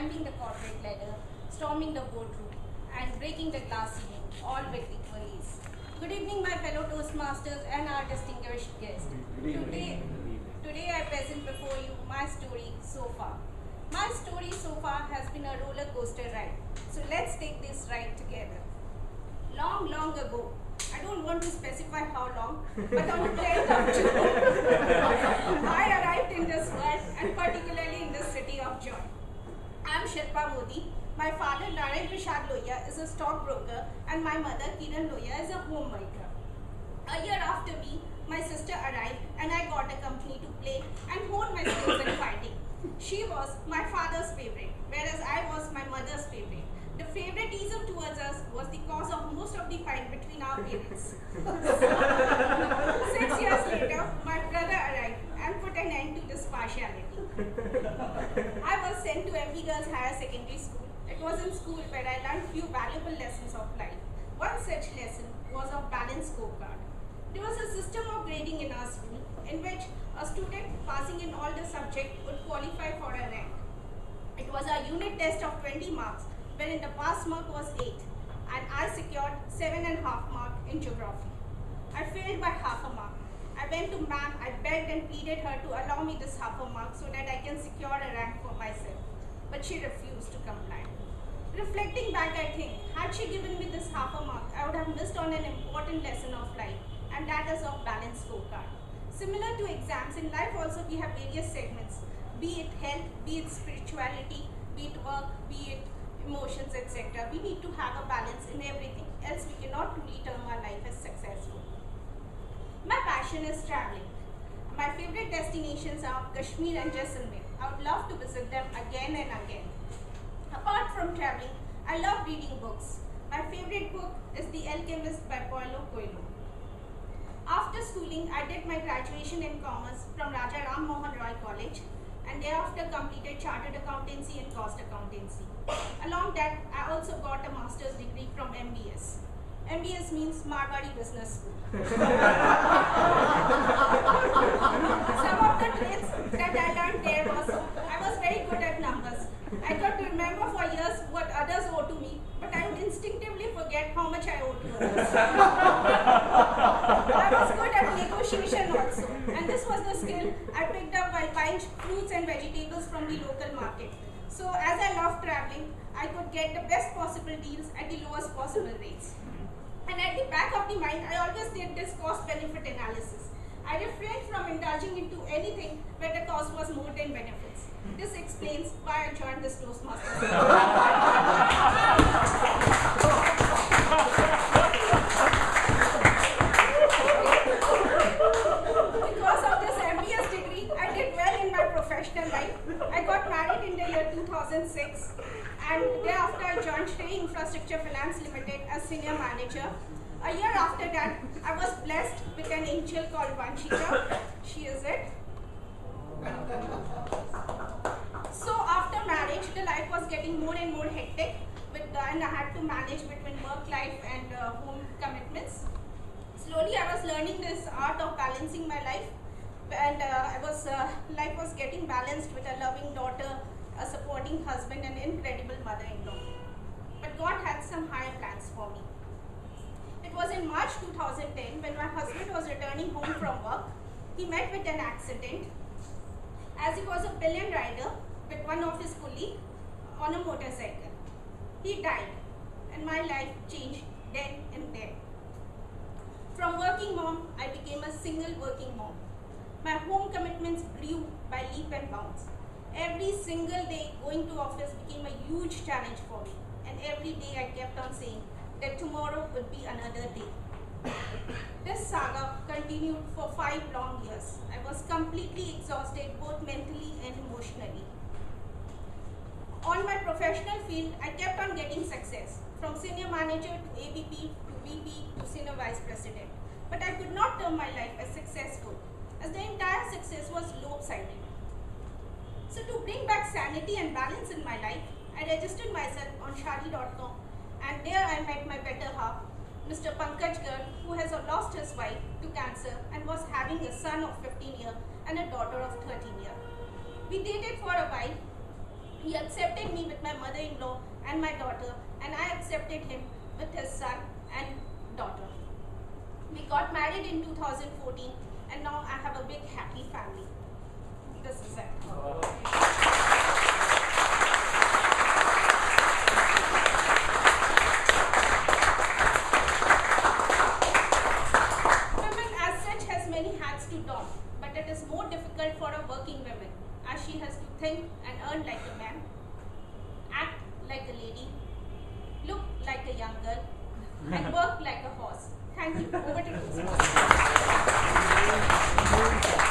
climbing the corporate ladder, storming the boardroom, and breaking the glass ceiling, all with equal ease. Good evening, my fellow Toastmasters and our distinguished guests. Today I present before you my story so far. My story so far has been a roller coaster ride. So let's take this ride together. Long, long ago, I don't want to specify how long, but on the 10th of June, I arrived in this world and particularly in the city of joy. I am Shilpa Modi. My father Narayan Prasad Lohia is a stockbroker and my mother Kiran Lohia is a homemaker. A year after me, my sister arrived and I got a company to play and hone my skills in fighting. She was my father's favorite, whereas I was my mother's favorite. The favoritism towards us was the cause of most of the fight between our parents. 6 years later, my brother arrived and put an end to this partiality. I was sent to MB Girls Higher Secondary School. It was in school where I learned few valuable lessons of life. One such lesson was of balanced scorecard. There was a system of grading in our school in which a student passing in all the subjects would qualify for a rank. It was a unit test of 20 marks, wherein the pass mark was 8 and I secured 7.5 marks in geography. I failed by half a mark. I went to ma'am, I begged and pleaded her to allow me this half a mark so that I can secure a rank for myself. But she refused to comply. Reflecting back, I think, had she given me this half a mark, I would have missed on an important lesson of life, and that is of balanced scorecard. Similar to exams, in life also we have various segments, be it health, be it spirituality, be it work, be it emotions, etc. We need to have a balance in everything, else we cannot truly term our life as successful. My passion is traveling. My favorite destinations are Kashmir and Jaisalmer. I would love to visit them again and again. Apart from traveling, I love reading books. My favorite book is The Alchemist by Paulo Coelho. After schooling, I did my graduation in commerce from Raja Ram Mohan Roy College and thereafter completed Chartered Accountancy and Cost Accountancy. Along that, I also got a master's degree from MBS. MBS means Marwari Business School. Some of the traits that I learned there was, I was very good at numbers. I got to remember for years what others owe to me, but I would instinctively forget how much I owe to others. I was good at negotiation also, and this was the skill I picked up while buying fruits and vegetables from the local market. So as I loved traveling, I could get the best possible deals at the lowest possible rates. And at the back of the mind, I always did this cost-benefit analysis. I refrained from indulging into anything where the cost was more than benefits. This explains why I joined this Toastmasters. Because of this MBS degree, I did well in my professional life. I got married in the year 2006 and thereafter I joined Shrey Infrastructure Finance Limited as senior manager. A year after that, I was blessed with an angel called Vanshika. She is it. So after marriage, the life was getting more and more hectic and I had to manage between work life and home commitments. Slowly I was learning this art of balancing my life and life was getting balanced with a loving daughter, a supporting husband and incredible mother-in-law. But God had some higher plans for me. It was in March 2010 when my husband was returning home from work. He met with an accident as he was a pillion rider with one of his colleagues on a motorcycle. He died and my life changed then and there. From working mom, I became a single working mom. My home commitments grew by leap and bounds. Every single day going to office became a huge challenge for me, and every day I kept on saying that tomorrow would be another day. This saga continued for 5 long years. I was completely exhausted both mentally and emotionally. On my professional field, I kept on getting success, from senior manager to AVP to VP to senior vice president. But I could not term my life as successful, as the entire success was lopsided. So to bring back sanity and balance in my life, I registered myself on Shaadi.com and there I met my better half, Mr. Pankaj Garg, who has lost his wife to cancer and was having a son of 15 years and a daughter of 13 years. We dated for a while. He accepted accepted me with my mother-in-law and my daughter, and I accepted him with his son and daughter. We got married in 2014, and now I have a big happy family. This is it. Women as such has many hats to don, but it is more difficult for a working woman, as she has to think and earn like a man, act like a lady, look like a young girl, and work like a horse. Thank you. Over to you.